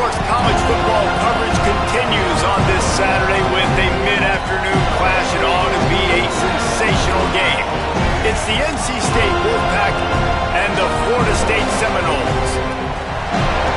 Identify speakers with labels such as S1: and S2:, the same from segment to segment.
S1: Sports college football coverage continues on this Saturday with a mid-afternoon clash. It ought to be a sensational game. It's the NC State Wolfpack and the Florida State Seminoles.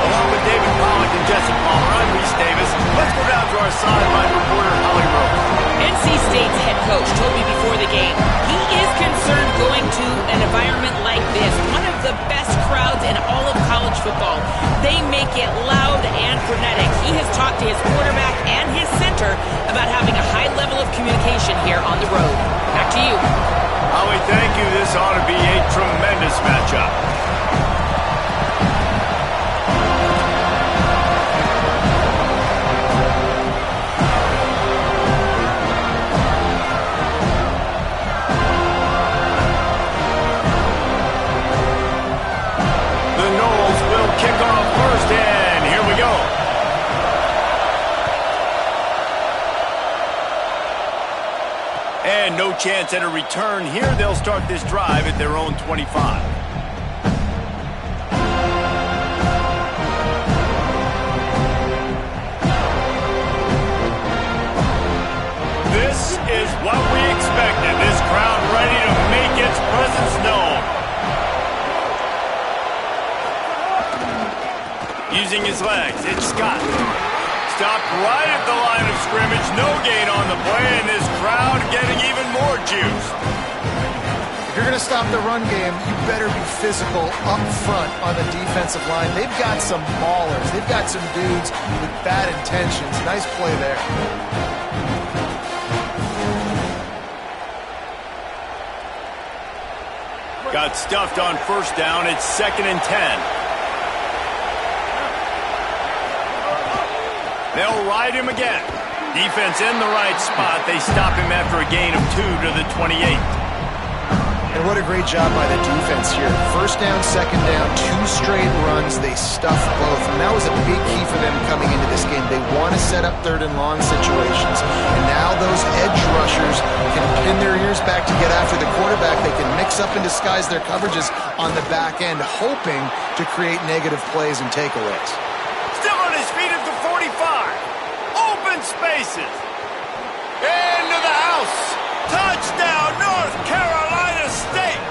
S1: Along with David Pollack and Jesse Palmer, I'm Reese Davis. Let's go down to our sideline reporter, Holly Rose.
S2: NC State's head coach told me before the game he is concerned going to an environment like this, one of the best crowds in all of college football. They make it loud and frenetic. He has talked to his quarterback and his center about having a high level of communication here on the road. Back to you.
S1: Holly, thank you. This ought to be a tremendous matchup. Kick off first, and here we go. And no chance at a return here. They'll start this drive at their own 25. This is what we expected. This crowd ready to make its presence known. Using his legs, it's Scott. Stopped right at the line of scrimmage. No gain on the play, and this crowd getting even more juice.
S3: If you're going to stop the run game, you better be physical up front on the defensive line. They've got some ballers. They've got some dudes with bad intentions. Nice play there.
S1: Got stuffed on first down. It's 2nd and 10. They'll ride him again. Defense in the right spot. They stop him after a gain of 2 to the 28.
S3: And what a great job by the defense here. First down, second down, 2 straight runs. They stuffed both. And that was a big key for them coming into this game. They want to set up 3rd and long situations. And now those edge rushers can pin their ears back to get after the quarterback. They can mix up and disguise their coverages on the back end, hoping to create negative plays and takeaways.
S1: Still on his feet at the 45. Open spaces. Into the house. Touchdown, North Carolina State.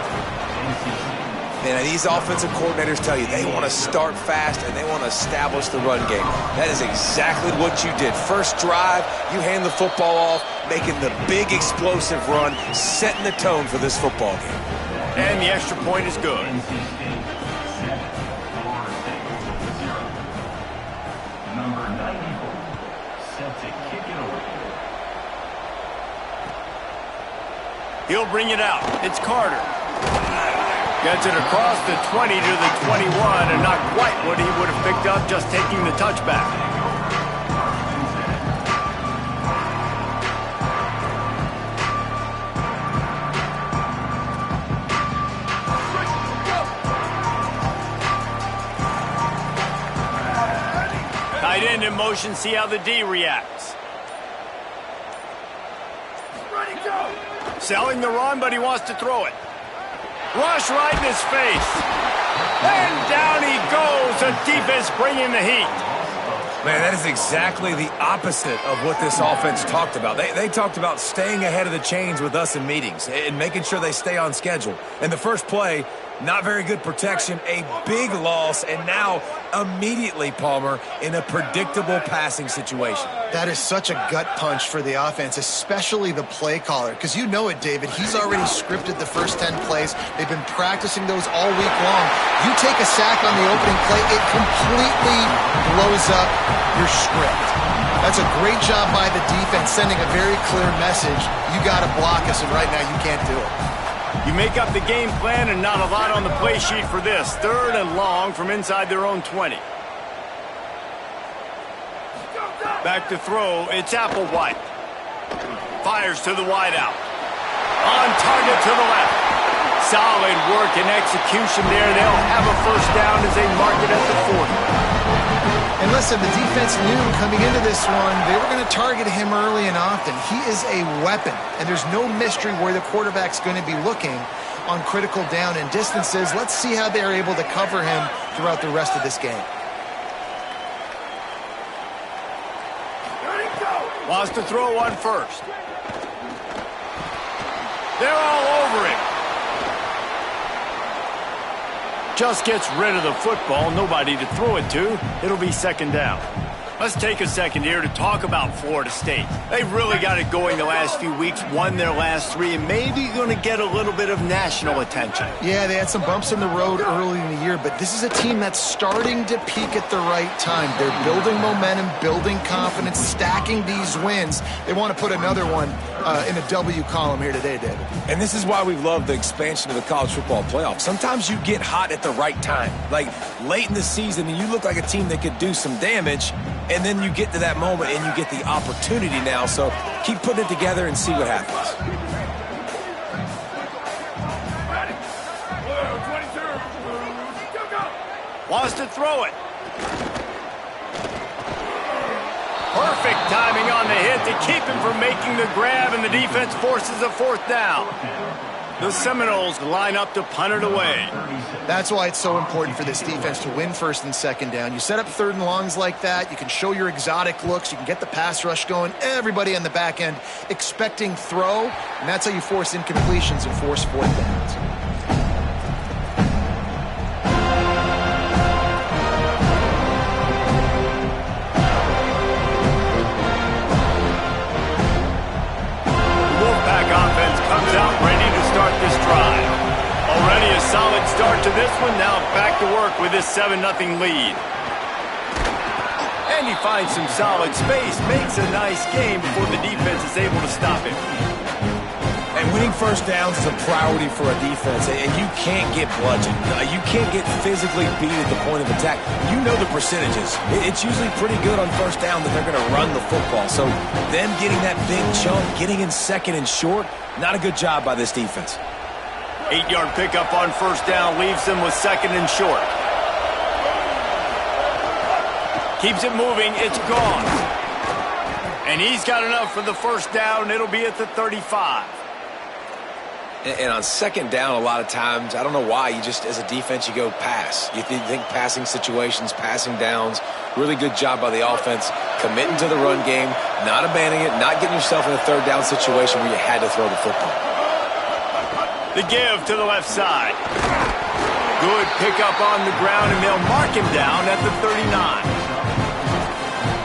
S4: Man, these offensive coordinators tell you they want to start fast and they want to establish the run game. That is exactly what you did. First drive, you hand the football off, making the big explosive run, setting the tone for this football game.
S1: And the extra point is good. He'll bring it out. It's Carter. Gets it across the 20 to the 21, and not quite what he would have picked up just taking the touchback. Tight end in motion, see how the D reacts. Selling the run, but he wants to throw it. Rush right in his face. And down he goes. The defense bringing the heat.
S4: Man, that is exactly the opposite of what this offense talked about. They talked about staying ahead of the chains with us in meetings and making sure they stay on schedule. And the first play, not very good protection, a big loss, and now immediately, Palmer, in a predictable passing situation.
S3: That is such a gut punch for the offense, especially the play caller, because you know it, David. He's already scripted the first 10 plays. They've been practicing those all week long. You take a sack on the opening play, it completely blows up your script. That's a great job by the defense, sending a very clear message. You got to block us, and right now you can't do it.
S1: You make up the game plan and not a lot on the play sheet for this. 3rd and long from inside their own 20. Back to throw, it's Applewhite. Fires to the wideout. On target to the left. Solid work and execution there. They'll have a first down as they mark it at the 40.
S3: And listen, the defense knew coming into this one, they were going to target him early and often. He is a weapon, and there's no mystery where the quarterback's going to be looking on critical down and distances. Let's see how they're able to cover him throughout the rest of this game.
S1: Wants to throw one first. They're all over him. Just gets rid of the football. Nobody to throw it to. It'll be second down. Let's take a second here to talk about Florida State. They've really got it going the last few weeks, won their last 3, and maybe going to get a little bit of national attention.
S3: Yeah, they had some bumps in the road early in the year, but this is a team that's starting to peak at the right time. They're building momentum, building confidence, stacking these wins. They want to put another one in the W column here today, David.
S4: And this is why we love the expansion of the college football playoff. Sometimes you get hot at the right time, like late in the season, and you look like a team that could do some damage, and then you get to that moment and you get the opportunity now. So keep putting it together and see what happens.
S1: Wants to throw it. Perfect timing on the hit to keep him from making the grab, and the defense forces a fourth down. The Seminoles line up to punt it away.
S3: That's why it's so important for this defense to win first and second down. You set up third and longs like that, you can show your exotic looks, you can get the pass rush going, everybody on the back end expecting throw, and that's how you force incompletions and force fourth downs.
S1: Comes out ready to start this drive. Already a solid start to this one. Now back to work with this 7-0 lead. And he finds some solid space. Makes a nice game before the defense is able to stop him.
S4: And winning first downs is a priority for a defense, and you can't get bludgeoned. You can't get physically beat at the point of attack. You know the percentages. It's usually pretty good on first down that they're going to run the football. So them getting that big chunk, getting in second and short, not a good job by this defense.
S1: 8-yard pickup on first down leaves them with second and short. Keeps it moving. It's gone. And he's got enough for the first down. It'll be at the 35.
S4: And on second down, a lot of times, I don't know why, you just, as a defense, you go pass. You think passing situations, passing downs, really good job by the offense, committing to the run game, not abandoning it, not getting yourself in a third down situation where you had to throw the football.
S1: The give to the left side. Good pickup on the ground, and they'll mark him down at the 39.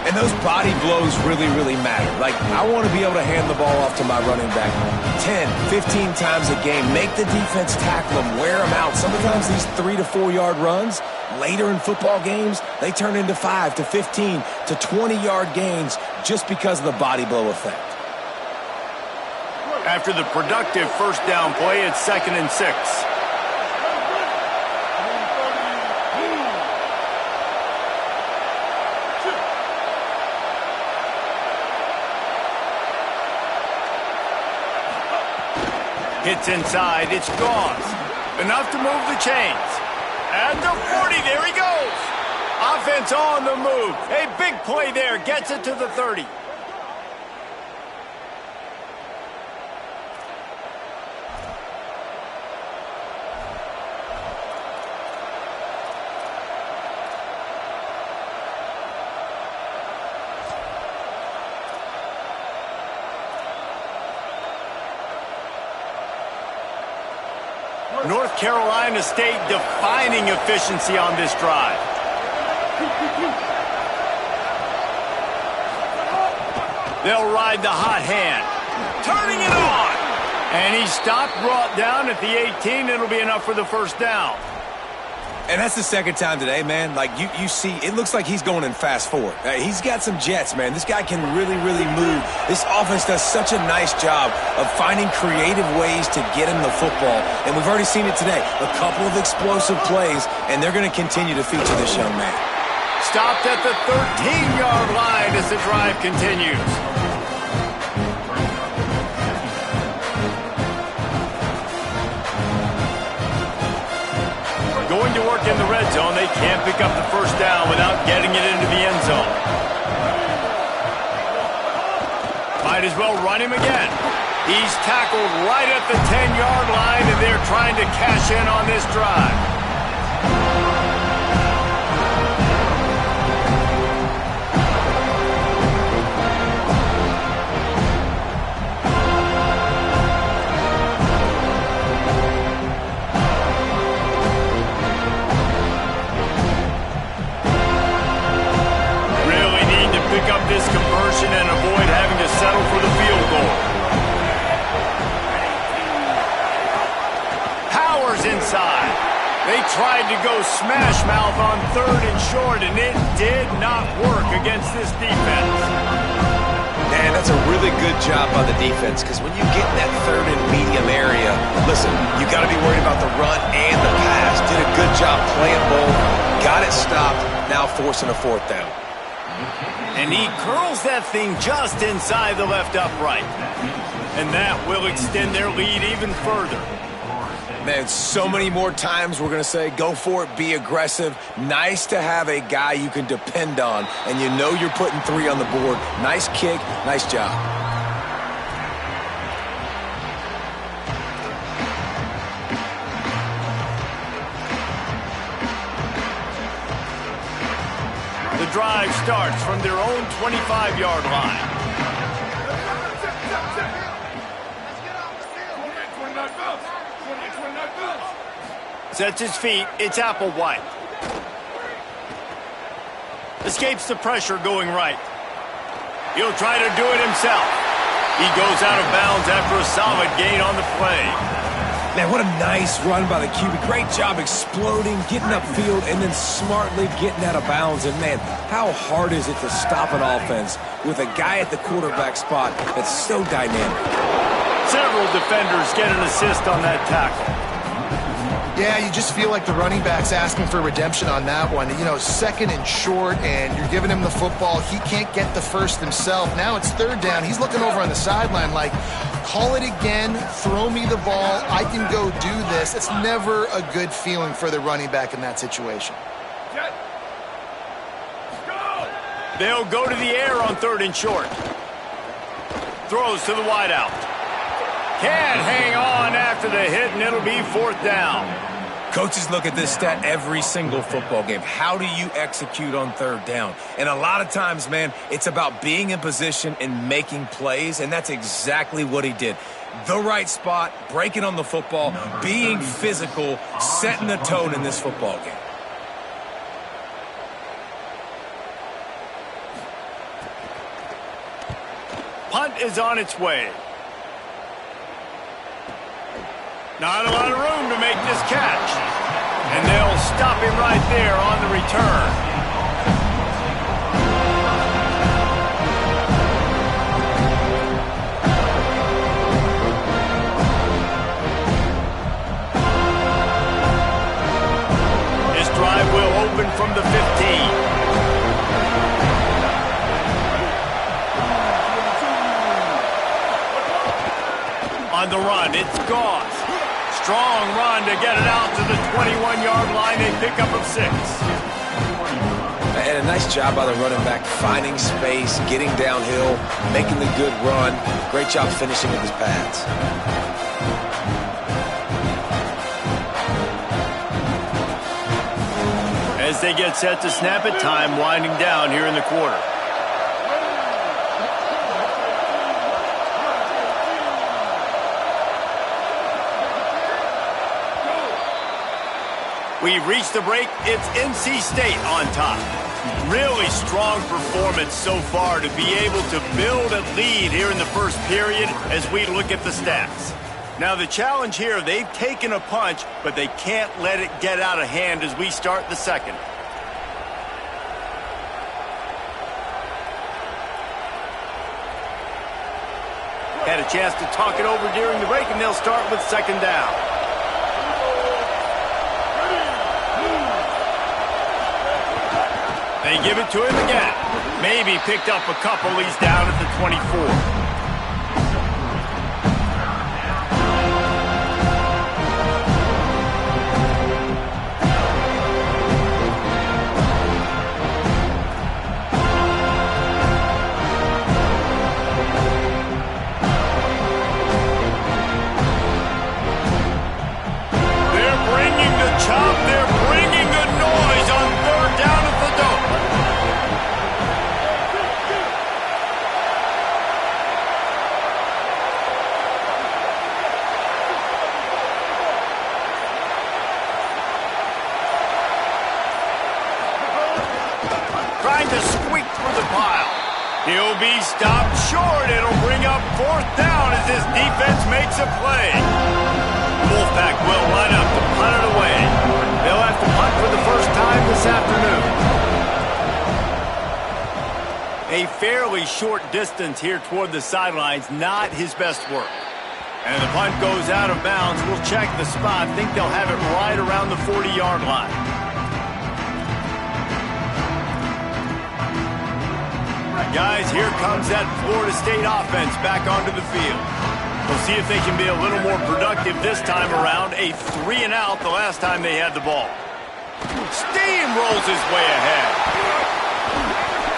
S4: And those body blows really, really matter. Like, I want to be able to hand the ball off to my running back 10, 15 times a game. Make the defense tackle them, wear them out. Sometimes these 3 to 4 yard runs, later in football games, they turn into 5 to 15 to 20-yard gains just because of the body blow effect.
S1: After the productive first down play, it's 2nd and 6. Hits inside, it's gone. Enough to move the chains. At the 40, there he goes. Offense on the move. A big play there, gets it to the 30. North Carolina State defining efficiency on this drive. They'll ride the hot hand. Turning it on. And he stopped, brought down at the 18. It'll be enough for the first down.
S4: And that's the second time today, man. Like, you see, it looks like he's going in fast forward. He's got some jets, man. This guy can really, really move. This offense does such a nice job of finding creative ways to get him the football. And we've already seen it today. A couple of explosive plays, and they're going to continue to feature this young man.
S1: Stopped at the 13-yard line as the drive continues. Going to work in the red zone. They can't pick up the first down without getting it into the end zone. Might as well run him again. He's tackled right at the 10-yard line, and they're trying to cash in on this drive. pick up this conversion and avoid having to settle for the field goal. Powers inside. They tried to go smash mouth on 3rd and short, and it did not work against this defense.
S4: Man, that's a really good job by the defense, because when you get in that 3rd and medium area, listen, you got to be worried about the run and the pass. Did a good job playing both, got it stopped, now forcing a 4th down.
S1: And he curls that thing just inside the left upright. And that will extend their lead even further.
S4: Man, so many more times we're going to say, go for it, be aggressive. Nice to have a guy you can depend on, and you know you're putting 3 on the board. Nice kick, nice job.
S1: The drive starts from their own 25-yard line. Sets his feet. It's Applewhite. Escapes the pressure going right. He'll try to do it himself. He goes out of bounds after a solid gain on the play.
S4: Man, what a nice run by the QB. Great job exploding, getting upfield, and then smartly getting out of bounds. And, man, how hard is it to stop an offense with a guy at the quarterback spot that's so dynamic?
S1: Several defenders get an assist on that tackle.
S3: Yeah, you just feel like the running back's asking for redemption on that one. You know, 2nd and short, and you're giving him the football. He can't get the first himself. Now it's 3rd down. He's looking over on the sideline like, call it again, throw me the ball, I can go do this. It's never a good feeling for the running back in that situation.
S1: They'll go to the air on 3rd and short. Throws to the wideout. Can't hang on after the hit, and it'll be 4th down.
S4: Coaches look at this stat every single football game. How do you execute on 3rd down? And a lot of times, man, it's about being in position and making plays, and that's exactly what he did. The right spot, breaking on the football, being physical, setting the tone in this football game.
S1: Punt is on its way. Not a lot of room to make this catch. And they'll stop him right there on the return. This drive will open from the 15. On the run, it's Goss. Strong run to get it out to the 21-yard line, a pickup of 6.
S4: And a nice job by the running back, finding space, getting downhill, making the good run. Great job finishing with his pads.
S1: As they get set to snap it, time winding down here in the quarter. We've reached the break. It's NC State on top. Really strong performance so far to be able to build a lead here in the first period as we look at the stats. Now the challenge here, they've taken a punch, but they can't let it get out of hand as we start the second. Had a chance to talk it over during the break, and they'll start with 2nd down. They give it to him again. Maybe picked up a couple. He's down at the 24. They're bringing the chop. They're bringing the noise on 3rd down at the Dome. Trying to squeak through the pile. He'll be stopped short. It'll bring up 4th down as this defense makes a play. Wolfpack will line up to punt it away. They'll have to punt for the first time this afternoon. A fairly short distance here toward the sidelines, not his best work. And the punt goes out of bounds. We'll check the spot. Think they'll have it right around the 40-yard line. Guys, here comes that Florida State offense back onto the field. We'll see if they can be a little more productive this time around. A 3-and-out the last time they had the ball. Steamrolls his way ahead.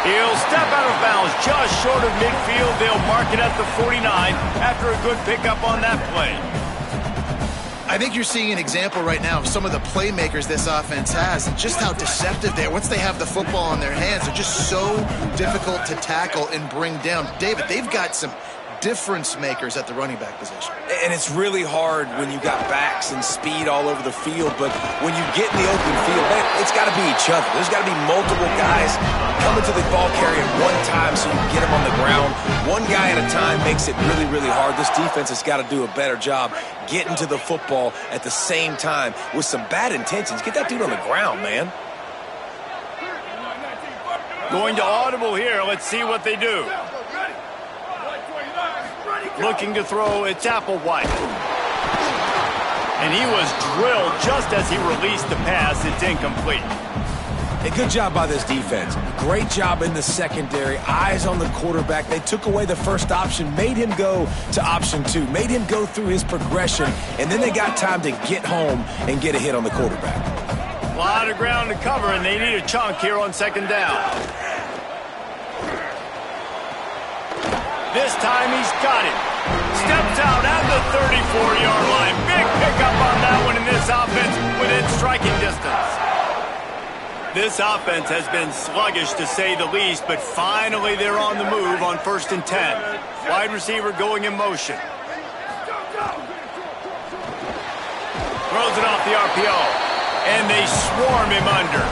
S1: He'll step out of bounds just short of midfield. They'll mark it at the 49 after a good pickup on that play.
S3: I think you're seeing an example right now of some of the playmakers this offense has and just how deceptive they are. Once they have the football in their hands, they're just so difficult to tackle and bring down. David, they've got some difference makers at the running back position.
S4: And it's really hard when you got backs and speed all over the field, but when you get in the open field, man, it's got to be each other. There's got to be multiple guys coming to the ball carrier at one time so you can get them on the ground. One guy at a time makes it really, really hard. This defense has got to do a better job getting to the football at the same time with some bad intentions. Get that dude on the ground, man.
S1: Going to audible here. Let's see what they do. Looking to throw, it's Applewhite. And he was drilled just as he released the pass. It's incomplete.
S4: A good job by this defense. Great job in the secondary. Eyes on the quarterback. They took away the first option, made him go to option 2, made him go through his progression, and then they got time to get home and get a hit on the quarterback.
S1: A lot of ground to cover, and they need a chunk here on 2nd down. This time he's got it. Steps out at the 34-yard line. Big pickup on that one in this offense within striking distance. This offense has been sluggish to say the least, but finally they're on the move on 1st and 10. Wide receiver going in motion. Throws it off the RPO, and they swarm him under.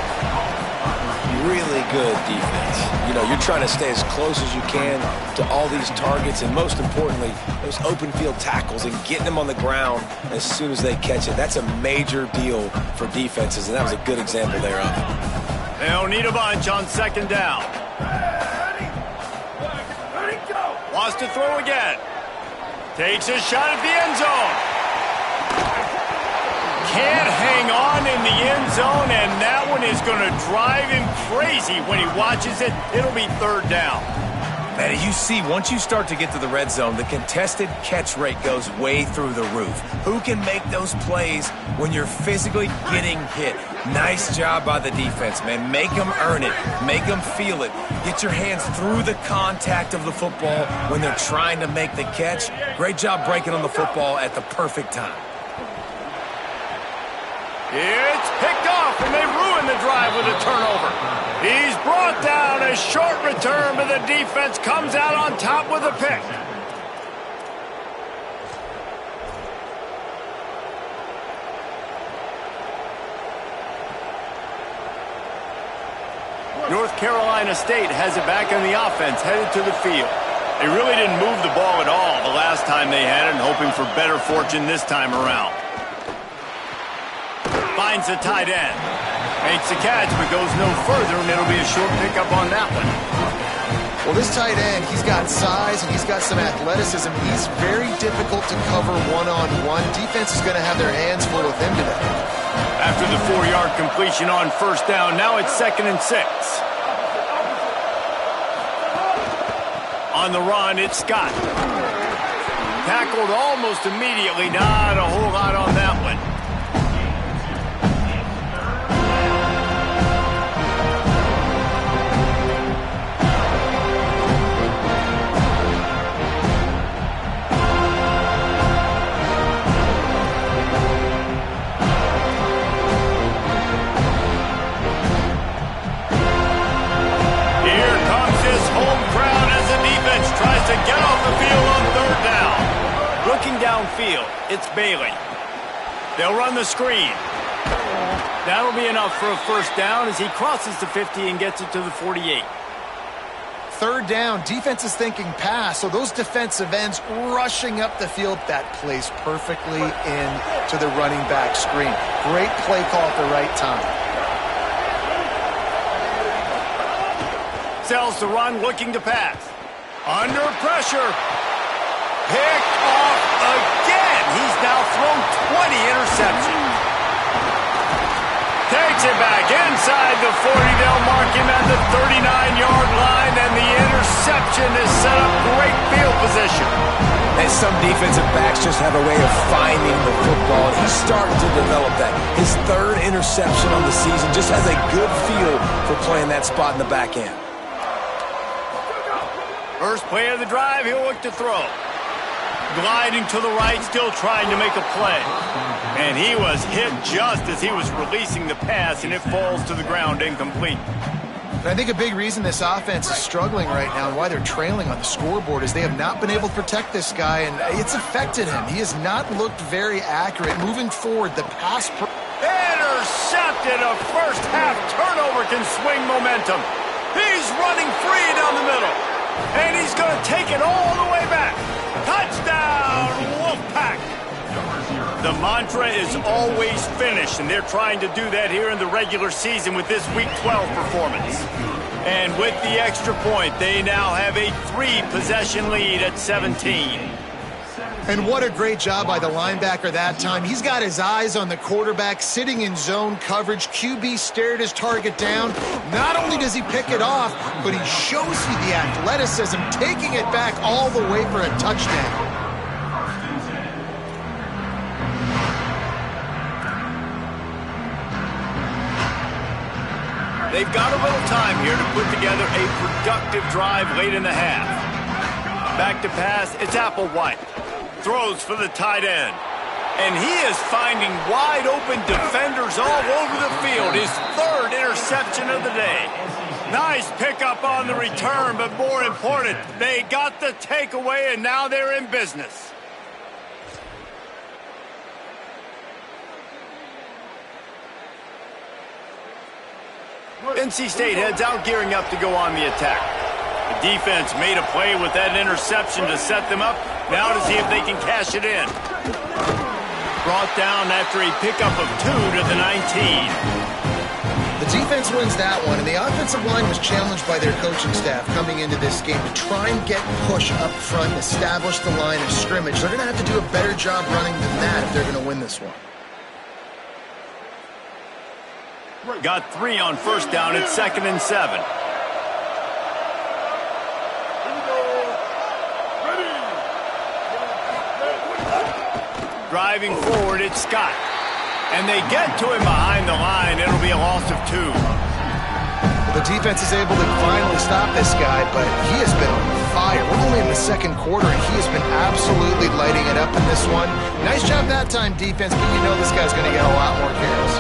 S4: Really good defense. You know, you're trying to stay as close as you can to all these targets, and most importantly, those open field tackles and getting them on the ground as soon as they catch it. That's a major deal for defenses, and that was a good example there of it.
S1: They'll need a bunch on 2nd down. Wants to throw again. Takes a shot at the end zone. Can't hang on in the end zone, and that one is going to drive him crazy when he watches it. It'll be 3rd down.
S4: Man, you see, once you start to get to the red zone, the contested catch rate goes way through the roof. Who can make those plays when you're physically getting hit? Nice job by the defense, man. Make them earn it. Make them feel it. Get your hands through the contact of the football when they're trying to make the catch. Great job breaking on the football at the perfect time.
S1: It's picked off, and they ruin the drive with a turnover. He's brought down. A short return, but the defense comes out on top with a pick. North Carolina State has it back in the offense, headed to the field. They really didn't move the ball at all the last time they had it, and hoping for better fortune this time around. Finds the tight end. Makes the catch, but goes no further, and it'll be a short pickup on that one.
S3: Well, this tight end, he's got size and he's got some athleticism. He's very difficult to cover one-on-one. Defense is going to have their hands full with him today.
S1: After the 4-yard completion on 1st down, now it's 2nd and 6. On the run, it's Scott. Tackled almost immediately. Not a whole lot on that one. Tries to get off the field on 3rd down. Looking downfield, it's Bailey. They'll run the screen. That'll be enough for a 1st down as he crosses the 50 and gets it to the 48.
S3: Third down, defense is thinking pass, so those defensive ends rushing up the field. That plays perfectly into the running back screen. Great play call at the right time.
S1: Sells to run, looking to pass. Under pressure. Picked off again. He's now thrown 20 interceptions. Takes it back inside the 40. They'll mark him at the 39-yard line, and the interception has set up great field position.
S4: And some defensive backs just have a way of finding the football. He's starting to develop that. His third interception on the season just has a good feel for playing that spot in the back end.
S1: First play of the drive, he'll look to throw. Gliding to the right, still trying to make a play. And he was hit just as he was releasing the pass, and it falls to the ground incomplete.
S3: But I think a big reason this offense is struggling right now and why they're trailing on the scoreboard is they have not been able to protect this guy, and it's affected him. He has not looked very accurate. Moving forward, the pass...
S1: Intercepted. A first-half turnover can swing momentum. He's running free down the middle. And he's going to take it all the way back. Touchdown, Wolfpack. The mantra is always finish, and they're trying to do that here in the regular season with this Week 12 performance. And with the extra point, they now have a 3-possession lead at 17.
S3: And what a great job by the linebacker that time. He's got his eyes on the quarterback, sitting in zone coverage. QB stared his target down. Not only does he pick it off, but he shows you the athleticism, taking it back all the way for a touchdown.
S1: They've got a little time here to put together a productive drive late in the half. Back to pass, it's Applewhite. Throws for the tight end. And he is finding wide open defenders all over the field. His third interception of the day. Nice pickup on the return, but more important, they got the takeaway, and now they're in business. NC State heads out, gearing up to go on the attack. The defense made a play with that interception to set them up. Now to see if they can cash it in. Brought down after a pickup of 2 to the 19.
S3: The defense wins that one, and the offensive line was challenged by their coaching staff coming into this game to try and get push up front and establish the line of scrimmage. They're going to have to do a better job running than that if they're going to win this one.
S1: Got 3 on first down at 2nd and 7. Driving forward, it's Scott. And they get to him behind the line. It'll be a loss of 2.
S3: The defense is able to finally stop this guy, but he has been on fire. We're only in the second quarter, and he has been absolutely lighting it up in this one. Nice job that time, defense, but you know this guy's going to get a lot more carries.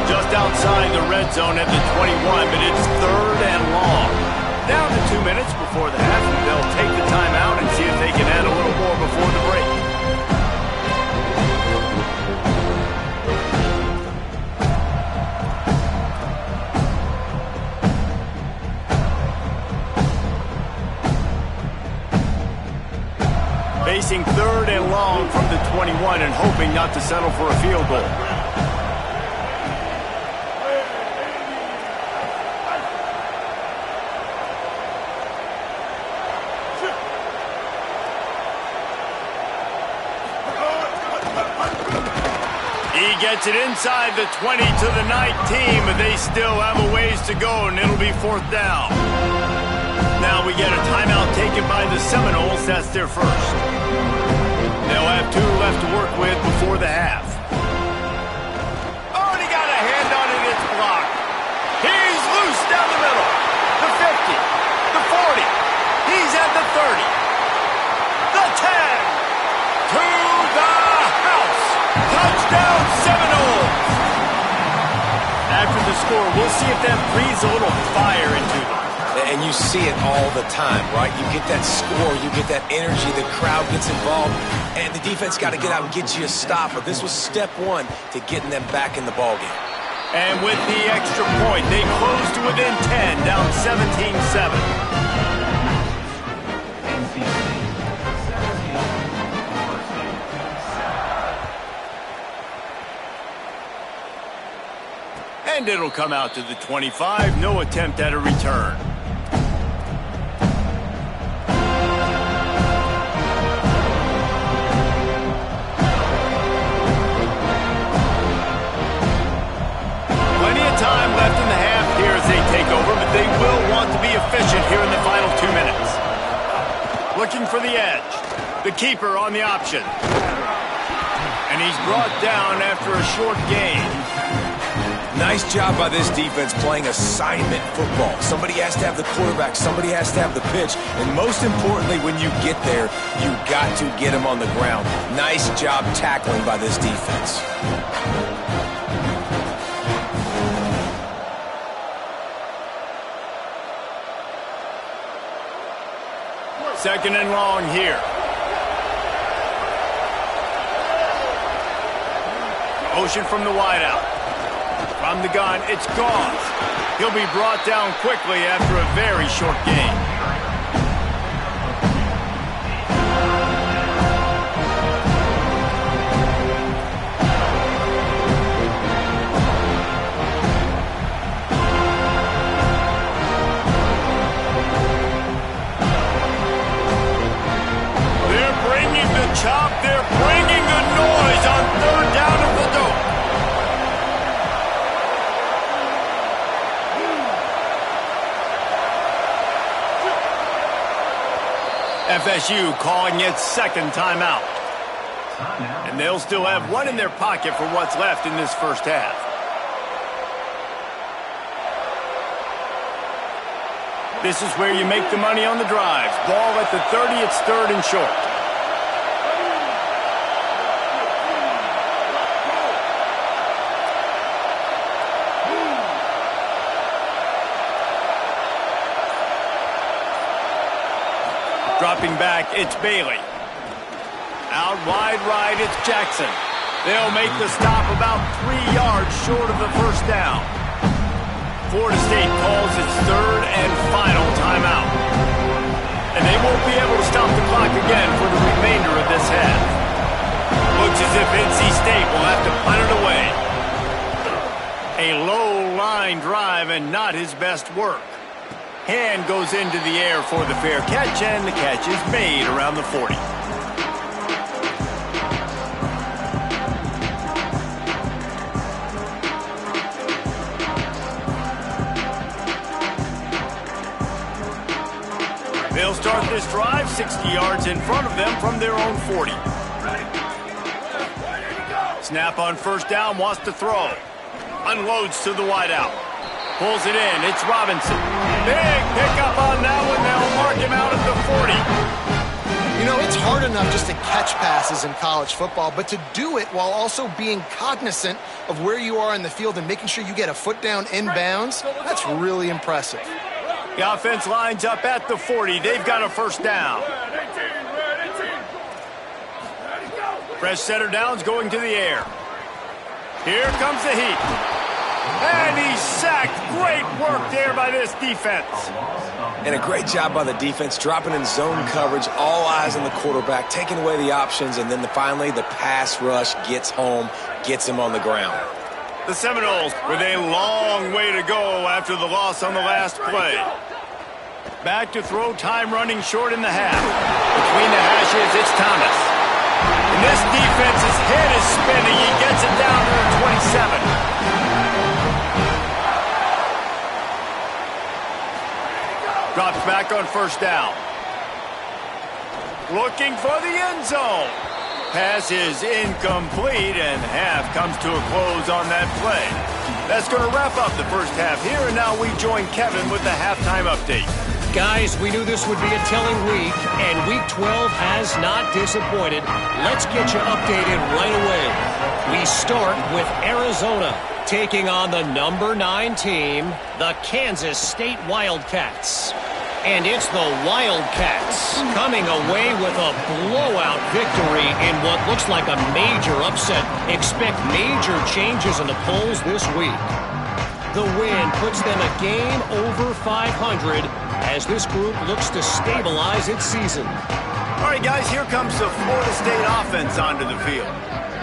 S1: Just outside the red zone at the 21, but it's 3rd and long. Down to 2 minutes before the half, and they'll take the timeout and see if they can add a little more before the break. Facing 3rd and long from the 21 and hoping not to settle for a field goal. He gets it inside the 20 to the 19, but they still have a ways to go, and it'll be 4th down. Now we get a timeout taken by the Seminoles. That's their first. They'll have 2 left to work with before the half. Oh, and he got a hand on it. It's blocked. He's loose down the middle. The 50. The 40. He's at the 30. The 10. To the house. Touchdown Seminoles. After the score, we'll see if that breathes a little fire into them.
S4: And you see it all the time, right? You get that score, you get that energy, the crowd gets involved, and the defense got to get out and get you a stop. But this was step 1 to getting them back in the ballgame.
S1: And with the extra point, they close to within 10, down 17-7. And it'll come out to the 25. No attempt at a return. Plenty of time left in the half here as they take over, but they will want to be efficient here in the final 2 minutes. Looking for the edge. The keeper on the option. And he's brought down after a short gain.
S4: Nice job by this defense playing assignment football. Somebody has to have the quarterback, somebody has to have the pitch, and most importantly, when you get there, you got to get him on the ground. Nice job tackling by this defense.
S1: Second and long here. Motion from the wideout. From the gun, it's Goss. He'll be brought down quickly after a very short gain. They're bringing the chop. They're bringing the noise on third down at the dope. FSU calling its second timeout. And they'll still have one in their pocket for what's left in this first half. This is where you make the money on the drives. Ball at the 30, it's third and short. Dropping back, it's Bailey. Out wide right, it's Jackson. They'll make the stop about 3 yards short of the first down. Florida State calls its third and final timeout. And they won't be able to stop the clock again for the remainder of this half. Looks as if NC State will have to punt it away. A low line drive and not his best work. Hand goes into the air for the fair catch, and the catch is made around the 40. They'll start this drive 60 yards in front of them from their own 40. Snap on first down, wants to throw. Unloads to the wideout. Pulls it in, it's Robinson. Big pickup on that one, they'll mark him out at the 40.
S3: You know, it's hard enough just to catch passes in college football, but to do it while also being cognizant of where you are in the field and making sure you get a foot down inbounds, that's really impressive.
S1: The offense lines up at the 40. They've got a first down. Fresh setter downs going to the air. Here comes the heat. And he's sacked. Great work there by this defense.
S4: And a great job by the defense, dropping in zone coverage, all eyes on the quarterback, taking away the options, and then finally the pass rush gets home, gets him on the ground.
S1: The Seminoles with a long way to go after the loss on the last play. Back to throw, time running short in the half. Between the hashes, it's Thomas. And this defense's head is spinning. He gets it down to the 27. Drops back on first down. Looking for the end zone. Pass is incomplete, and half comes to a close on that play. That's going to wrap up the first half here, and now we join Kevin with the halftime update.
S5: Guys, we knew this would be a telling week, and Week 12 has not disappointed. Let's get you updated right away. We start with Arizona taking on the number 9 team, the Kansas State Wildcats. And it's the Wildcats coming away with a blowout victory in what looks like a major upset. Expect major changes in the polls this week. The win puts them a game over 500 as this group looks to stabilize its season.
S1: All right, guys, here comes the Florida State offense onto the field.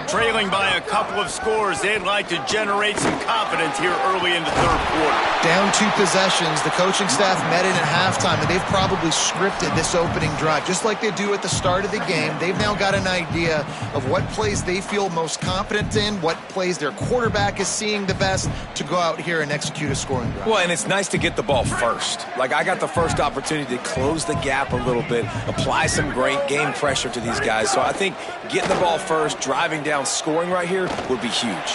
S1: Trailing by a couple of scores, they'd like to generate some confidence here early in the third quarter.
S3: Down 2 possessions, the coaching staff met in at halftime, and they've probably scripted this opening drive. Just like they do at the start of the game, they've now got an idea of what plays they feel most confident in, what plays their quarterback is seeing the best to go out here and execute a scoring drive.
S4: Well, and it's nice to get the ball first. Like, I got the first opportunity to close the gap a little bit, apply some great game pressure to these guys. So I think getting the ball first, driving down, scoring right here would be huge.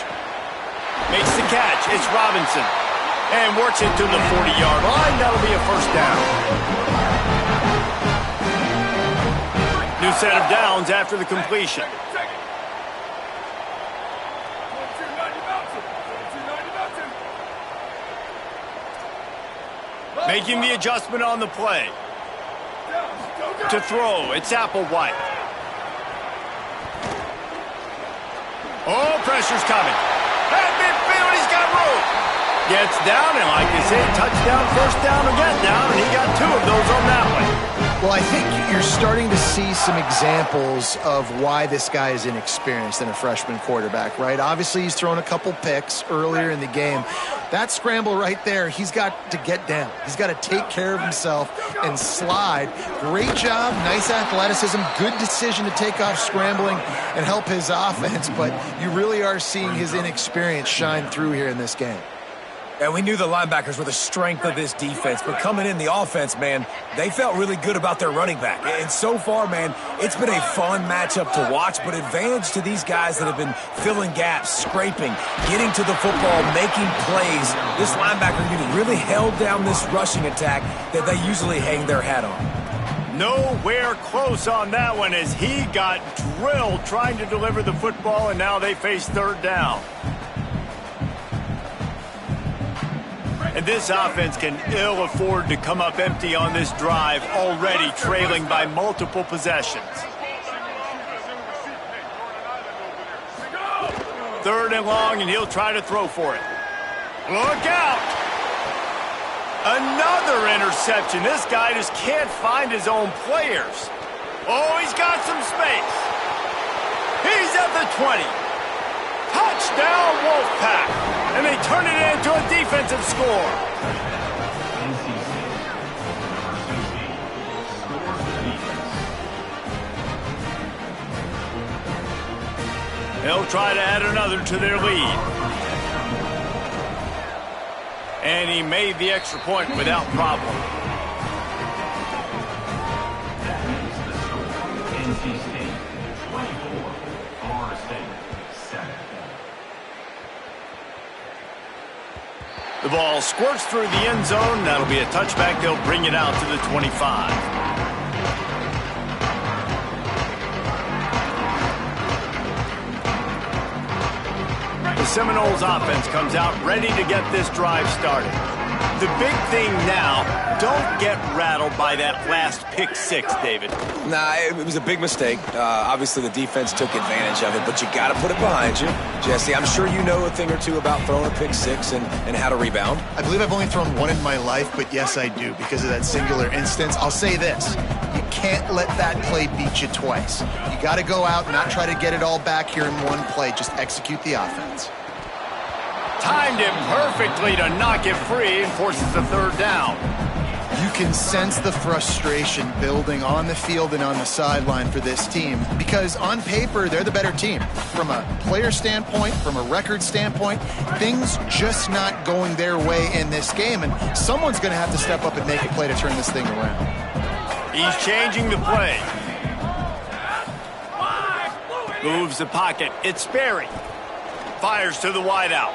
S1: Makes the catch. It's Robinson. And works it to the 40-yard line. That'll be a first down. New set of downs after the completion. Making the adjustment on the play. To throw, it's Applewhite. Oh, pressure's coming. At midfield, he's got room. Gets down, and like you say, touchdown, first down, and get down, and he got 2 of those on that one.
S3: Well, I think you're starting to see some examples of why this guy is inexperienced in a freshman quarterback, right? Obviously, he's thrown a couple picks earlier in the game. That scramble right there, he's got to get down. He's got to take care of himself and slide. Great job, nice athleticism, good decision to take off scrambling and help his offense, but you really are seeing his inexperience shine through here in this game.
S4: And we knew the linebackers were the strength of this defense, but coming in the offense, man, they felt really good about their running back. And so far, man, it's been a fun matchup to watch, but advantage to these guys that have been filling gaps, scraping, getting to the football, making plays. This linebacker unit really held down this rushing attack that they usually hang their hat on.
S1: Nowhere close on that one as he got drilled trying to deliver the football, and now they face third down. And this offense can ill afford to come up empty on this drive, already trailing by multiple possessions. Third and long, and he'll try to throw for it. Look out! Another interception. This guy just can't find his own players. Oh, he's got some space. He's at the 20. Touchdown, Wolfpack. And they turn it into a defensive score. They'll try to add another to their lead. And he made the extra point without problem. The ball squirts through the end zone. That'll be a touchback. They'll bring it out to the 25. The Seminoles offense comes out ready to get this drive started. The big thing now, don't get rattled by that last pick six, David.
S4: Nah, it was a big mistake. Obviously, the defense took advantage of it, but you got to put it behind you. Jesse, I'm sure you know a thing or two about throwing a pick six and how to rebound.
S3: I believe I've only thrown one in my life, but yes, I do because of that singular instance. I'll say this. You can't let that play beat you twice. You got to go out and not try to get it all back here in one play. Just execute the offense.
S1: Timed him perfectly to knock it free and forces the third down.
S3: You can sense the frustration building on the field and on the sideline for this team because on paper, they're the better team. From a player standpoint, from a record standpoint, things just not going their way in this game, and someone's going to have to step up and make a play to turn this thing around.
S1: He's changing the play. Moves the pocket. It's Sperry. Fires to the wideout.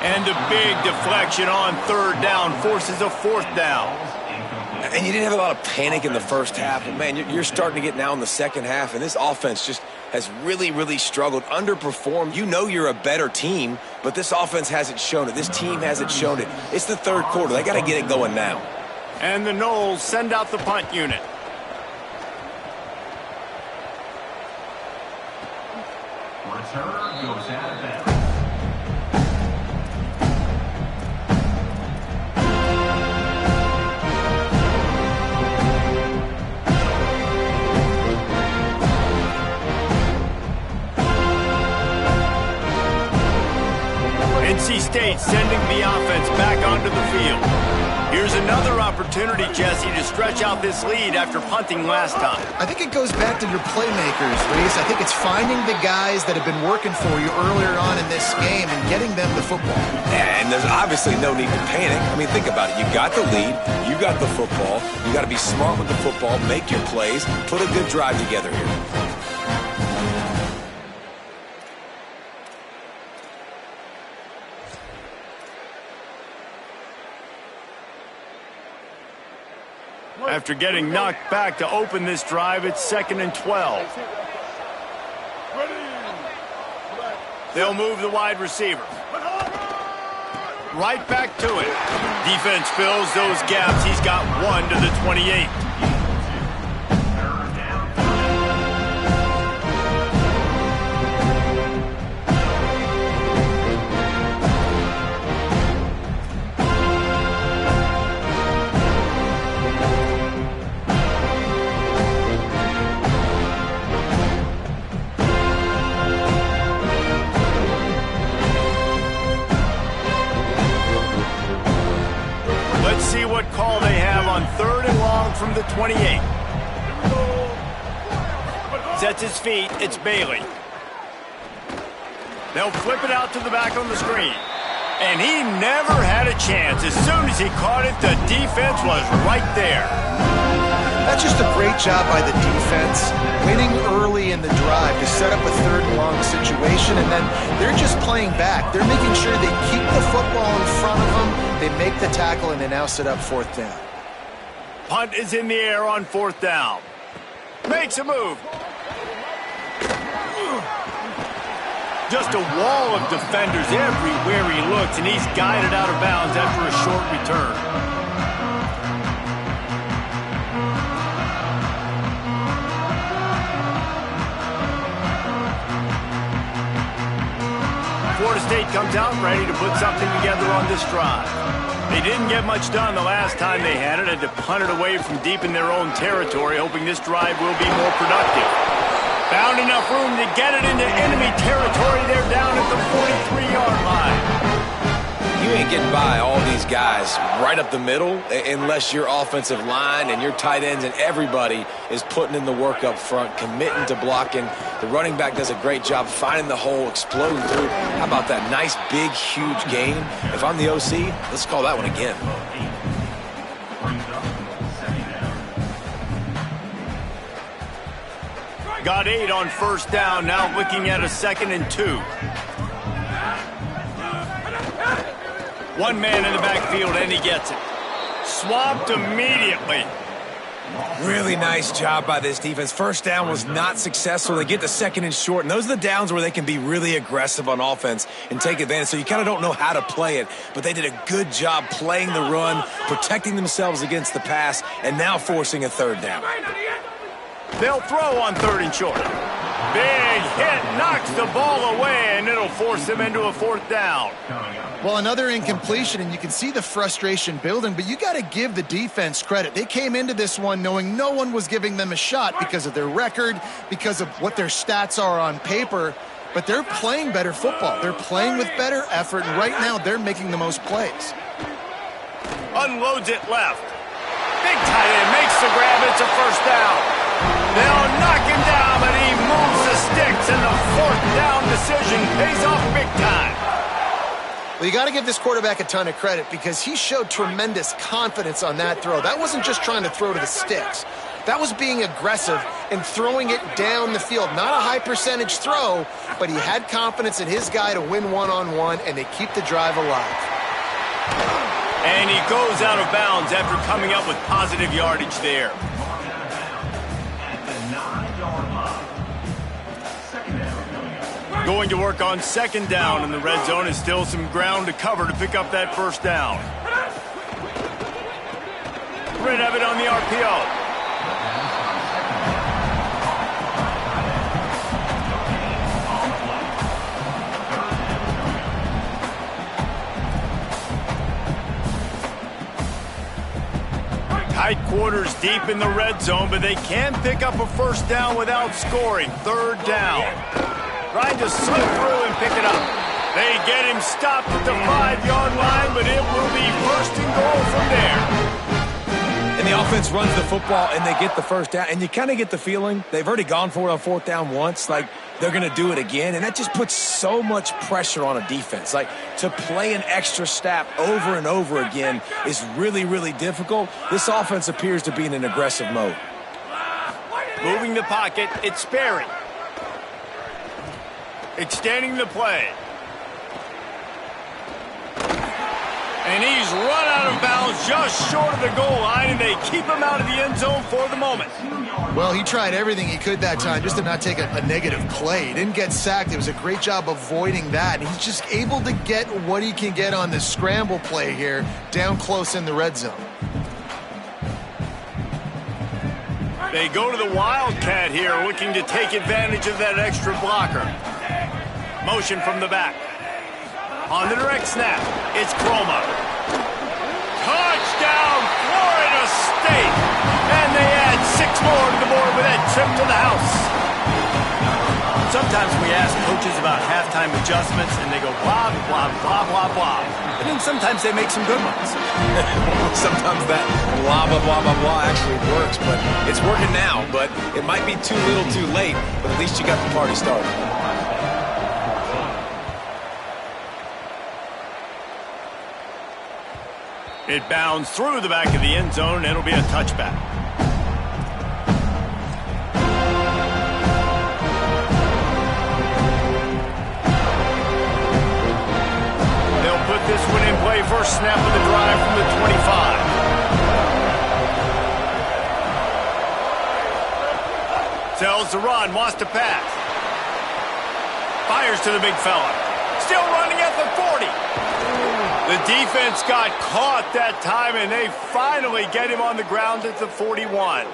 S1: And a big deflection on third down forces a fourth down.
S4: And you didn't have a lot of panic in the first half. But, man, you're starting to get now in the second half, and this offense just has really, really struggled, underperformed. You know you're a better team, but this offense hasn't shown it. This team hasn't shown it. It's the third quarter. They got to get it going now.
S1: And the Noles send out the punt unit.
S6: Return goes out of bounds.
S1: State sending the offense back onto the field. Here's another opportunity, Jesse, to stretch out this lead after punting last time.
S3: I think it goes back to your playmakers, Reese. I think it's finding the guys that have been working for you earlier on in this game and getting them the football.
S4: And there's obviously no need to panic. I mean, think about it. You got the lead. You got the football. You got to be smart with the football, make your plays, put a good drive together here.
S1: After getting knocked back to open this drive, it's 2nd and 12. They'll move the wide receiver. Right back to it. Defense fills those gaps. He's got 1 to the 28. Let's see what call they have on 3rd and long from the 28. Sets his feet. It's Bailey. They'll flip it out to the back on the screen. And he never had a chance. As soon as he caught it, the defense was right there.
S3: That's just a great job by the defense, winning early in the drive to set up a 3rd and long situation, and then they're just playing back. They're making sure they keep the football in front of them, they make the tackle, and they now set up 4th down.
S1: Punt is in the air on 4th down. Makes a move. Just a wall of defenders everywhere he looks, and he's guided out of bounds after a short return. Florida State comes out ready to put something together on this drive. They didn't get much done the last time they had it, had to punt it away from deep in their own territory, hoping this drive will be more productive. Found enough room to get it into enemy territory. They're down at the 43-yard line.
S4: You ain't getting by all these guys right up the middle unless your offensive line and your tight ends and everybody is putting in the work up front, committing to blocking. The running back does a great job finding the hole, exploding through. How about that nice, big, huge gain? If I'm the OC, let's call that one again.
S1: Got 8 on 1st down, now looking at a 2nd and 2. One man in the backfield, and he gets it. Swamped immediately.
S4: Really nice job by this defense. 1st down was not successful. They get to 2nd and short, and those are the downs where they can be really aggressive on offense and take advantage. So you kind of don't know how to play it, but they did a good job playing the run, protecting themselves against the pass, and now forcing a 3rd down.
S1: They'll throw on 3rd and short. Big hit, knocks the ball away, and it'll force them into a 4th down.
S3: Well, another incompletion, and you can see the frustration building, but you got to give the defense credit. They came into this one knowing no one was giving them a shot because of their record, because of what their stats are on paper, but they're playing better football. They're playing with better effort, and right now they're making the most plays.
S1: Unloads it left. Big tight end makes the grab. It's a 1st down. They'll knock him down, but he moves the sticks, and the 4th down decision pays off big time.
S3: Well, you got to give this quarterback a ton of credit because he showed tremendous confidence on that throw. That wasn't just trying to throw to the sticks. That was being aggressive and throwing it down the field. Not a high percentage throw, but he had confidence in his guy to win one-on-one, and they keep the drive alive.
S1: And he goes out of bounds after coming up with positive yardage there. Going to work on 2nd down, and the red zone is still some ground to cover to pick up that 1st down. Red have it on the RPO. Tight quarters deep in the red zone, but they can pick up a 1st down without scoring. 3rd down. Trying to slip through and pick it up. They get him stopped at the 5-yard line, but it will be first and goal from there.
S4: And the offense runs the football, and they get the first down. And you kind of get the feeling they've already gone for it on 4th down once. Like, they're going to do it again. And that just puts so much pressure on a defense. Like, to play an extra snap over and over again is really, really difficult. This offense appears to be in an aggressive mode.
S1: Moving the pocket, it's Sperry. Extending the play. And he's run out of bounds just short of the goal line, and they keep him out of the end zone for the moment.
S3: Well, he tried everything he could that time just to not take a negative play. He didn't get sacked. It was a great job avoiding that. And he's just able to get what he can get on this scramble play here down close in the red zone.
S1: They go to the Wildcat here, looking to take advantage of that extra blocker. Motion from the back. On the direct snap, it's Croma. Touchdown, Florida State! And they add 6 more to the board with that trip to the house. Sometimes we ask coaches about halftime adjustments, and they go blah, blah, blah, blah, blah. And then sometimes they make some good ones.
S4: Sometimes that blah, blah, blah, blah, blah actually works, but it's working now. But it might be too little too late, but at least you got the party started.
S1: It bounds through the back of the end zone, and it'll be a touchback. They'll put this one in play. First snap of the drive from the 25. Tells to run, wants to pass. Fires to the big fella. Still running at the 40. The defense got caught that time, and they finally get him on the ground at the 41.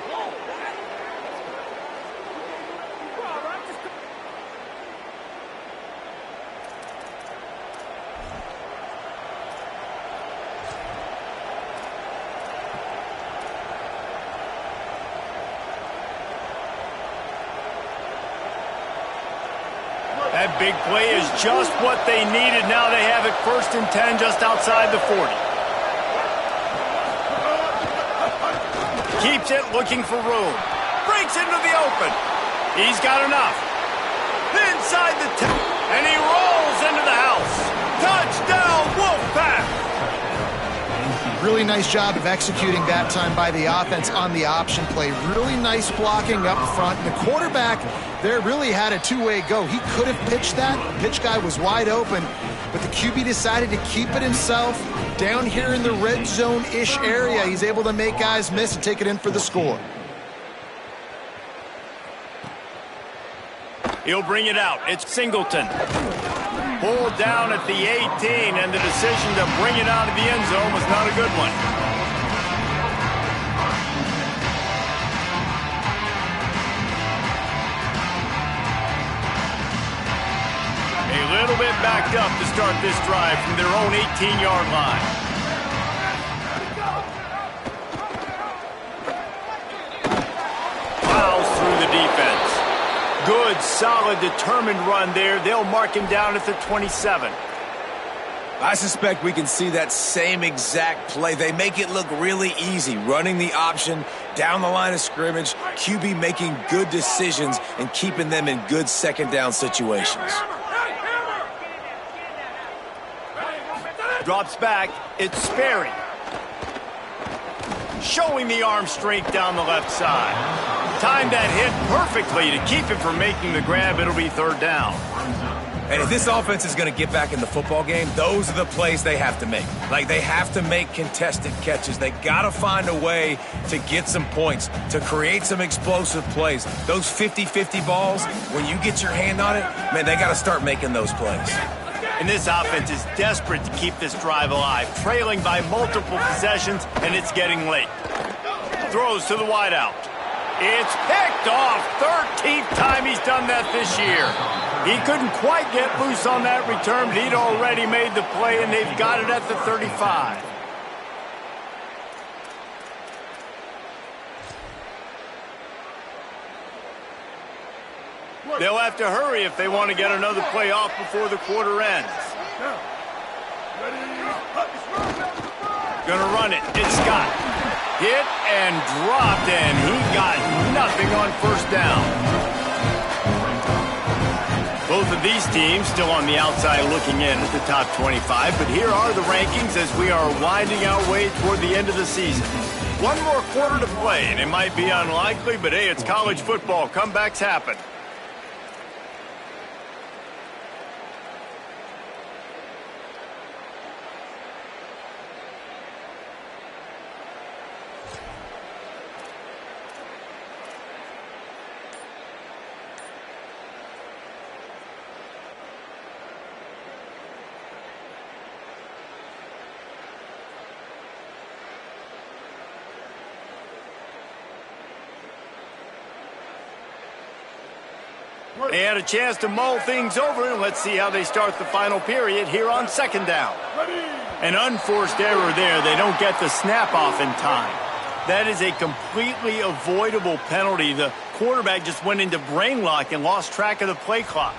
S1: That big play is just what they needed. Now they have it 1st and 10 just outside the 40. Keeps it looking for room. Breaks into the open. He's got enough. Inside the 10. And he rolls into the house. Touchdown, Wolfpack!
S3: Really nice job of executing that time by the offense on the option play. Really nice blocking up front. And the quarterback there really had a two-way go. He could have pitched that. The pitch guy was wide open, but the QB decided to keep it himself. Down here in the red zone-ish area, he's able to make guys miss and take it in for the score.
S1: He'll bring it out. It's Singleton. Pulled down at the 18, and the decision to bring it out of the end zone was not a good one. A little bit backed up to start this drive from their own 18-yard line. Plows through the defense. Good, solid, determined run there. They'll mark him down at the 27.
S4: I suspect we can see that same exact play. They make it look really easy, running the option down the line of scrimmage, QB making good decisions and keeping them in good 2nd down situations.
S1: Drops back. It's Sperry. Showing the arm strength down the left side. Timed that hit perfectly to keep him from making the grab. It'll be 3rd down.
S4: And if this offense is going to get back in the football game, those are the plays they have to make. Like, they have to make contested catches. They got to find a way to get some points, to create some explosive plays. Those 50-50 balls, when you get your hand on it, man, they got to start making those plays.
S1: And this offense is desperate to keep this drive alive, trailing by multiple possessions, and it's getting late. Throws to the wideout. It's picked off. 13th time he's done that this year. He couldn't quite get loose on that return, but he'd already made the play, and they've got it at the 35. They'll have to hurry if they want to get another play off before the quarter ends. Gonna run it. It's Scott. Hit and dropped, and he got nothing on first down. Both of these teams still on the outside looking in at the top 25, but here are the rankings as we are winding our way toward the end of the season. One more quarter to play, and it might be unlikely, but hey, it's college football. Comebacks happen. They had a chance to mull things over, and let's see how they start the final period here on second down. An unforced error there. They don't get the snap off in time. That is a completely avoidable penalty. The quarterback just went into brain lock and lost track of the play clock.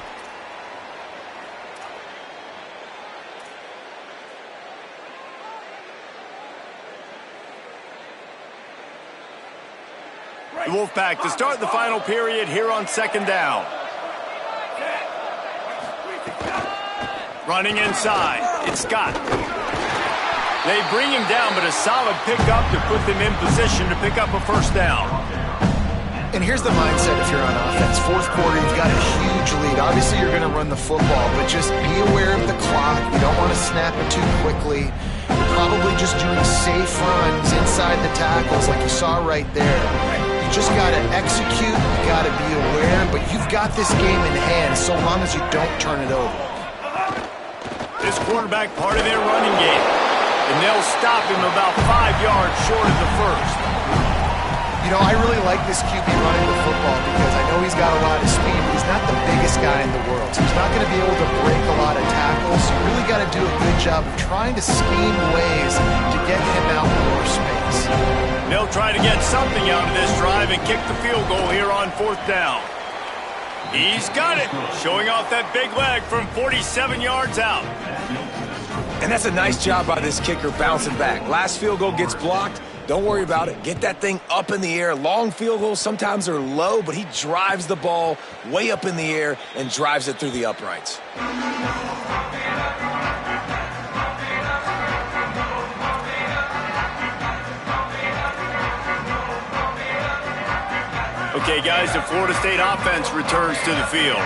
S1: The Wolfpack to start the final period here on second down. Running inside, it's Scott. They bring him down, but a solid pickup to put them in position to pick up a first down.
S3: And here's the mindset if you're on offense. Fourth quarter, you've got a huge lead. Obviously, you're going to run the football, but just be aware of the clock. You don't want to snap it too quickly. You're probably just doing safe runs inside the tackles like you saw right there. You just got to execute. You got to be aware, but you've got this game in hand so long as you don't turn it over.
S1: This quarterback part of their running game, and they'll stop him about 5 yards short of the first.
S3: You know, I really like this QB running the football because I know he's got a lot of speed, but he's not the biggest guy in the world. So he's not going to be able to break a lot of tackles. So you really got to do a good job of trying to scheme ways to get him out more space.
S1: They'll try to get something out of this drive and kick the field goal here on fourth down. He's got it, showing off that big leg from 47 yards out.
S4: And that's a nice job by this kicker bouncing back. Last field goal gets blocked. Don't worry about it. Get that thing up in the air. Long field goals sometimes are low, but he drives the ball way up in the air and drives it through the uprights.
S1: Okay, guys, the Florida State offense returns to the field.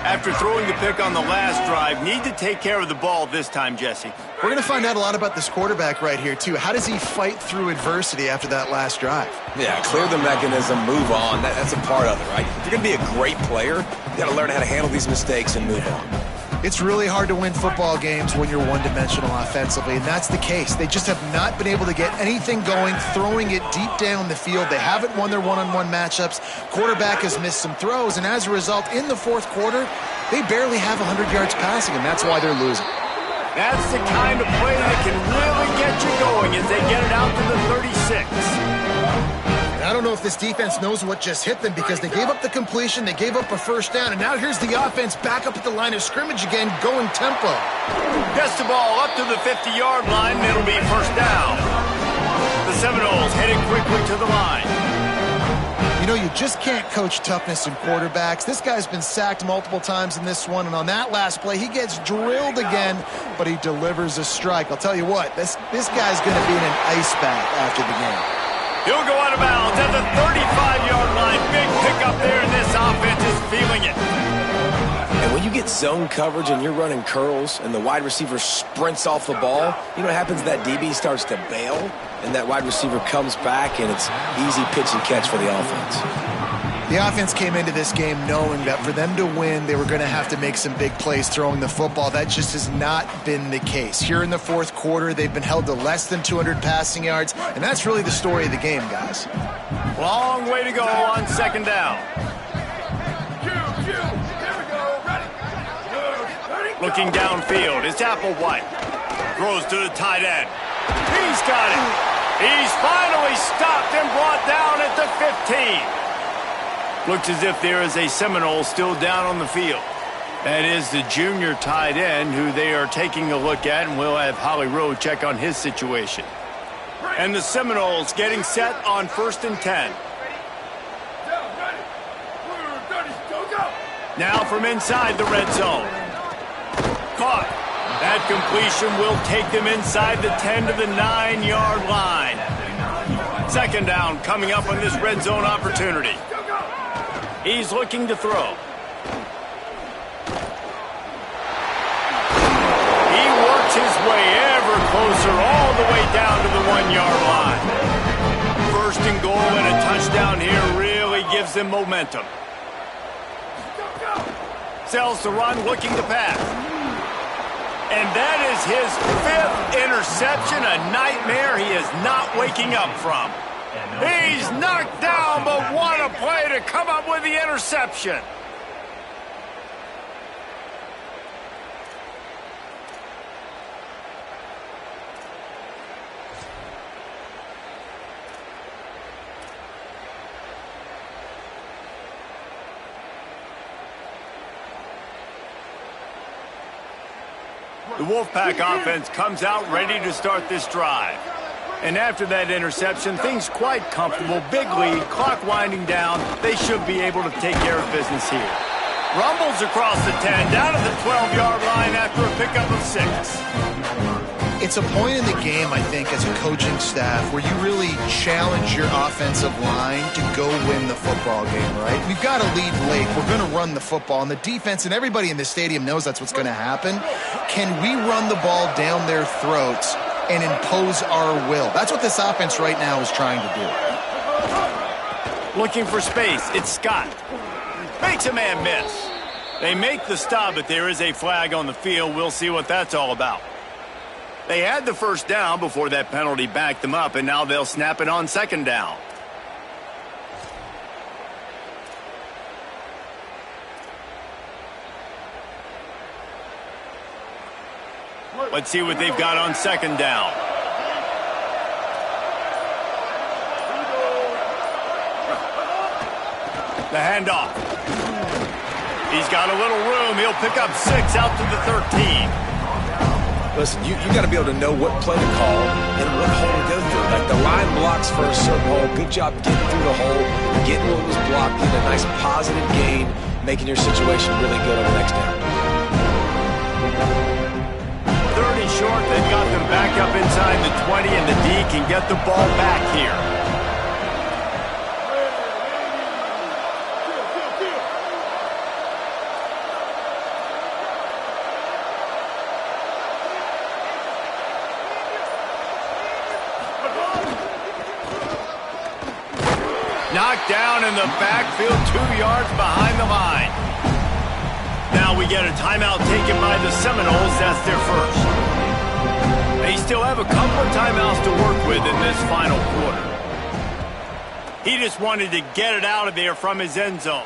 S1: After throwing the pick on the last drive, need to take care of the ball this time, Jesse.
S3: We're going to find out a lot about this quarterback right here, too. How does he fight through adversity after that last drive?
S4: Yeah, clear the mechanism, move on. That's a part of it, right? If you're going to be a great player, you got to learn how to handle these mistakes and move on.
S3: It's really hard to win football games when you're one-dimensional offensively, and that's the case. They just have not been able to get anything going, throwing it deep down the field. They haven't won their one-on-one matchups. Quarterback has missed some throws, and as a result, in the fourth quarter, they barely have 100 yards passing, and that's why they're losing.
S1: That's the kind of play that can really get you going as they get it out to the 36.
S3: I don't know if this defense knows what just hit them because they gave up the completion, they gave up a first down, and now here's the offense back up at the line of scrimmage again, going tempo.
S1: Gets the ball up to the 50-yard line, and it'll be first down. The Seminoles heading quickly to the line.
S3: You know, you just can't coach toughness in quarterbacks. This guy's been sacked multiple times in this one, and on that last play, he gets drilled again, but he delivers a strike. I'll tell you what, this guy's going to be in an ice bath after the game.
S1: He'll go out of bounds at the 35-yard line. Big pickup there, and this offense is feeling it.
S4: And when you get zone coverage and you're running curls and the wide receiver sprints off the ball, you know what happens? That DB starts to bail, and that wide receiver comes back, and it's easy pitch and catch for the offense.
S3: The offense came into this game knowing that for them to win, they were going to have to make some big plays throwing the football. That just has not been the case. Here in the fourth quarter, they've been held to less than 200 passing yards, and that's really the story of the game, guys.
S1: Long way to go on second down. Looking downfield, it's Applewhite. Throws to the tight end. He's got it. He's finally stopped and brought down at the 15. Looks as if there is a Seminole still down on the field. That is the junior tight end who they are taking a look at, and we'll have Holly Rowe check on his situation. And the Seminoles getting set on 1st and 10. Now from inside the red zone. Caught. That completion will take them inside the 10 to the 9-yard line. 2nd down coming up on this red zone opportunity. He's looking to throw. He works his way ever closer all the way down to the 1-yard line. 1st and goal and a touchdown here really gives them momentum. Sells the run, looking to pass. And that is his 5th interception, a nightmare he is not waking up from. He's knocked down, but what a play to come up with the interception. The Wolfpack offense comes out ready to start this drive. And after that interception, things quite comfortable. Big lead, clock winding down. They should be able to take care of business here. Rumbles across the 10, down to the 12-yard line after a pickup of 6.
S3: It's a point in the game, I think, as a coaching staff where you really challenge your offensive line to go win the football game, right? We've got to lead late. We're going to run the football. And the defense and everybody in the stadium knows that's what's going to happen. Can we run the ball down their throats and impose our will? That's what this offense right now is trying to do.
S1: Looking for space. It's Scott. Makes a man miss. They make the stop, but there is a flag on the field. We'll see what that's all about. They had the 1st down before that penalty backed them up, and now they'll snap it on 2nd down. Let's see what they've got on 2nd down. The handoff. He's got a little room. He'll pick up 6 out to the 13.
S4: Listen, you got to be able to know what play to call and what hole to go through. Like the line blocks for a certain hole. Good job getting through the hole, getting what was blocked, getting a nice positive gain, making your situation really good on the next down.
S1: 30 short, they've got them back up inside the 20, and the D can get the ball back here. Knocked down in the backfield, 2 yards behind the line. Now we get a timeout taken by the Seminoles. That's their 1st. They still have a couple of timeouts to work with in this final quarter. He just wanted to get it out of there from his end zone.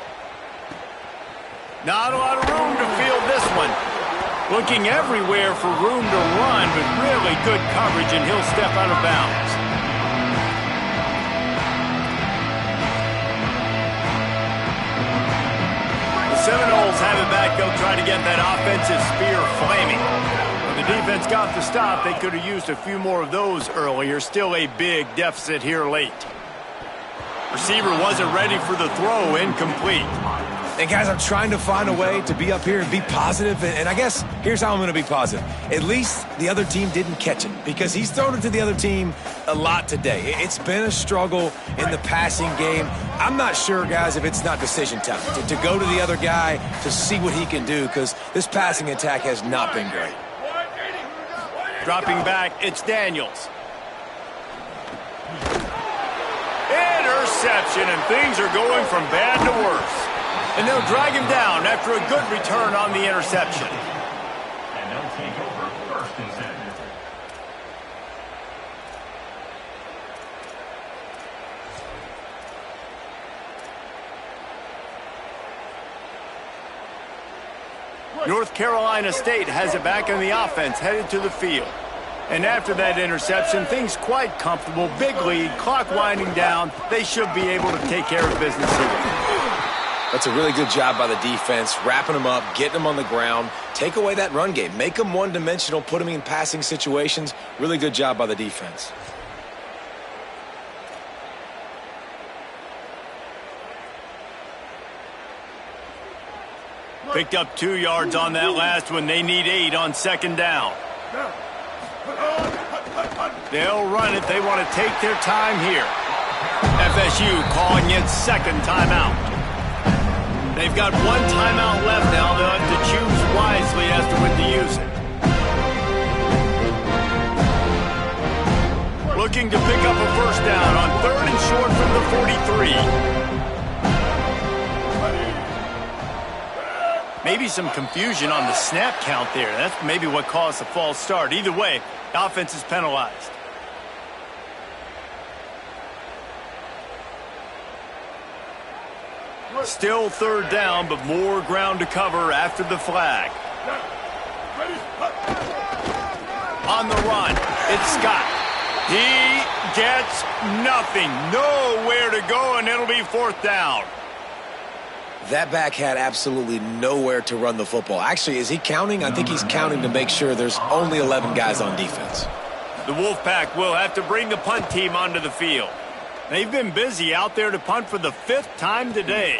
S1: Not a lot of room to field this one. Looking everywhere for room to run, but really good coverage, and he'll step out of bounds. Seminoles have it back. They'll try to get that offensive spear flaming. When the defense got the stop, they could have used a few more of those earlier. Still a big deficit here late. Receiver wasn't ready for the throw. Incomplete.
S4: And guys, I'm trying to find a way to be up here and be positive. And I guess here's how I'm going to be positive. At least the other team didn't catch it, because he's thrown it to the other team a lot today. It's been a struggle in the passing game. I'm not sure, guys, if it's not decision time to go to the other guy to see what he can do, because this passing attack has not been great.
S1: Dropping back, it's Daniels. Interception, and things are going from bad to worse. And they'll drag him down after a good return on the interception.
S6: And they'll take over 1st and 10.
S1: North Carolina State has it back on the offense, headed to the field. And after that interception, things quite comfortable. Big lead, clock winding down. They should be able to take care of business here.
S4: That's a really good job by the defense, wrapping them up, getting them on the ground. Take away that run game. Make them one-dimensional, put them in passing situations. Really good job by the defense.
S1: Picked up 2 yards on that last one. They need 8 on second down. They'll run it. They want to take their time here. FSU calling its second timeout. They've got 1 timeout left now. They'll have to choose wisely as to when to use it. Looking to pick up a first down on 3rd and short from the 43. Maybe some confusion on the snap count there. That's maybe what caused the false start. Either way, the offense is penalized. Still 3rd down, but more ground to cover after the flag. On the run, it's Scott. He gets nothing. Nowhere to go, and it'll be 4th down.
S4: That back had absolutely nowhere to run the football. Actually, is he counting? I think he's counting to make sure there's only 11 guys on defense.
S1: The Wolfpack will have to bring the punt team onto the field. They've been busy out there to punt for the 5th time today.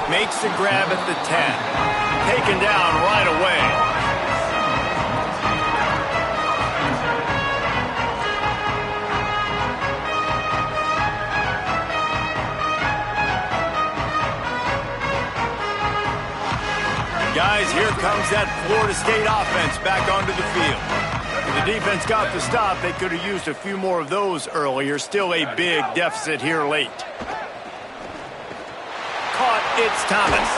S1: Makes the grab at the 10. Taken down right away. Guys, here comes that Florida State offense back onto the field. If the defense got the stop, they could have used a few more of those earlier. Still a big deficit here late. Caught, it's Thomas.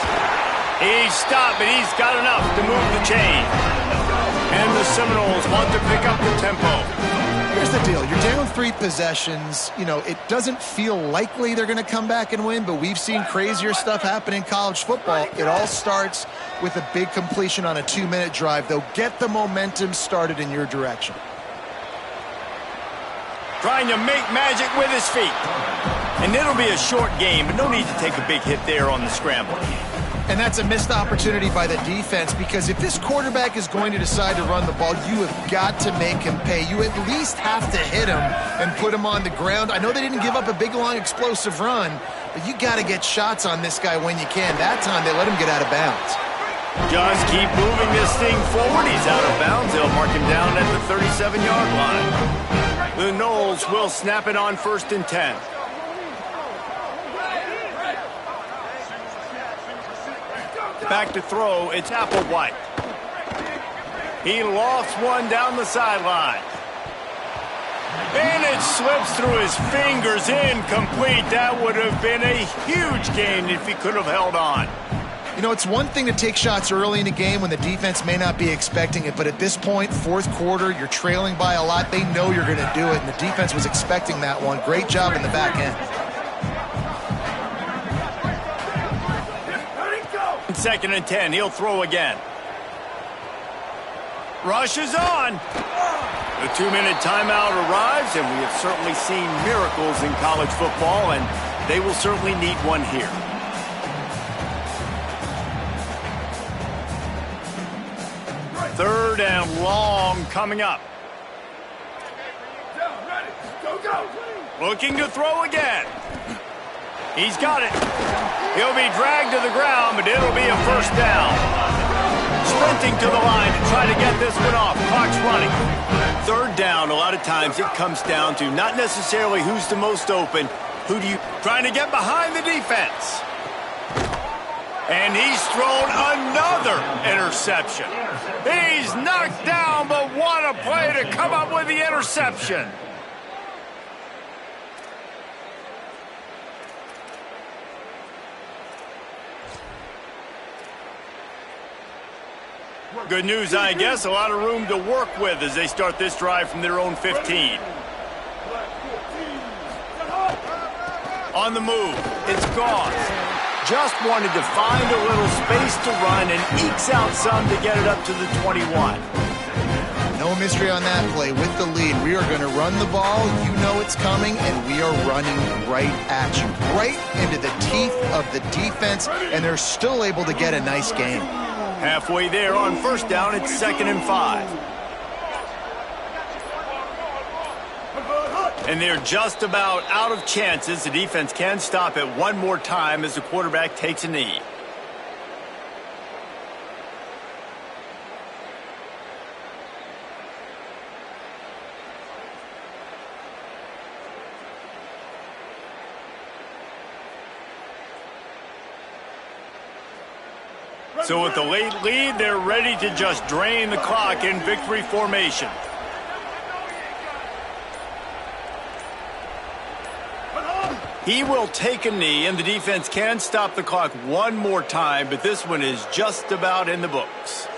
S1: He's stopped, but he's got enough to move the chain. And the Seminoles want to pick up the tempo.
S3: Here's the deal. You're down 3 possessions. You know, it doesn't feel likely they're going to come back and win, but we've seen crazier stuff happen in college football. It all starts with a big completion on a 2-minute drive. They'll get the momentum started in your direction.
S1: Trying to make magic with his feet. And it'll be a short game, but no need to take a big hit there on the scramble.
S3: And that's a missed opportunity by the defense, because if this quarterback is going to decide to run the ball, you have got to make him pay. You at least have to hit him and put him on the ground. I know they didn't give up a big, long, explosive run, but you got to get shots on this guy when you can. That time, they let him get out of bounds.
S1: Just keep moving this thing forward. He's out of bounds. They'll mark him down at the 37-yard line. The Noles will snap it on 1st and 10. Back to throw, it's Applewhite. He lofts one down the sideline. And it slips through his fingers, incomplete. That would have been a huge gain if he could have held on.
S3: You know, it's one thing to take shots early in a game when the defense may not be expecting it, but at this point, 4th quarter, you're trailing by a lot. They know you're going to do it, and the defense was expecting that one. Great job in the back end.
S1: 2nd and 10. He'll throw again. Rush is on. The 2-minute timeout arrives, and we have certainly seen miracles in college football, and they will certainly need one here. Third and long coming up. Looking to throw again. He's got it. He'll be dragged to the ground, but it'll be a first down. Sprinting to the line to try to get this one off. Clock's running. 3rd down, a lot of times it comes down to not necessarily who's the most open, who do you trying to get behind the defense. And he's thrown another interception. He's knocked down, but what a play to come up with the interception. Good news, I guess. A lot of room to work with as they start this drive from their own 15. On the move, it's Gauze. Just wanted to find a little space to run and ekes out some to get it up to the 21.
S3: No No mystery on that play. With the lead, we are going to run the ball. You know it's coming, and we are running right at you, right into the teeth of the defense, and they're still able to get a nice game.
S1: Halfway there on first down, it's 2nd and 5. And they're just about out of chances. The defense can stop it one more time as the quarterback takes a knee. So with the late lead, they're ready to just drain the clock in victory formation. He will take a knee, and the defense can stop the clock one more time, but this one is just about in the books.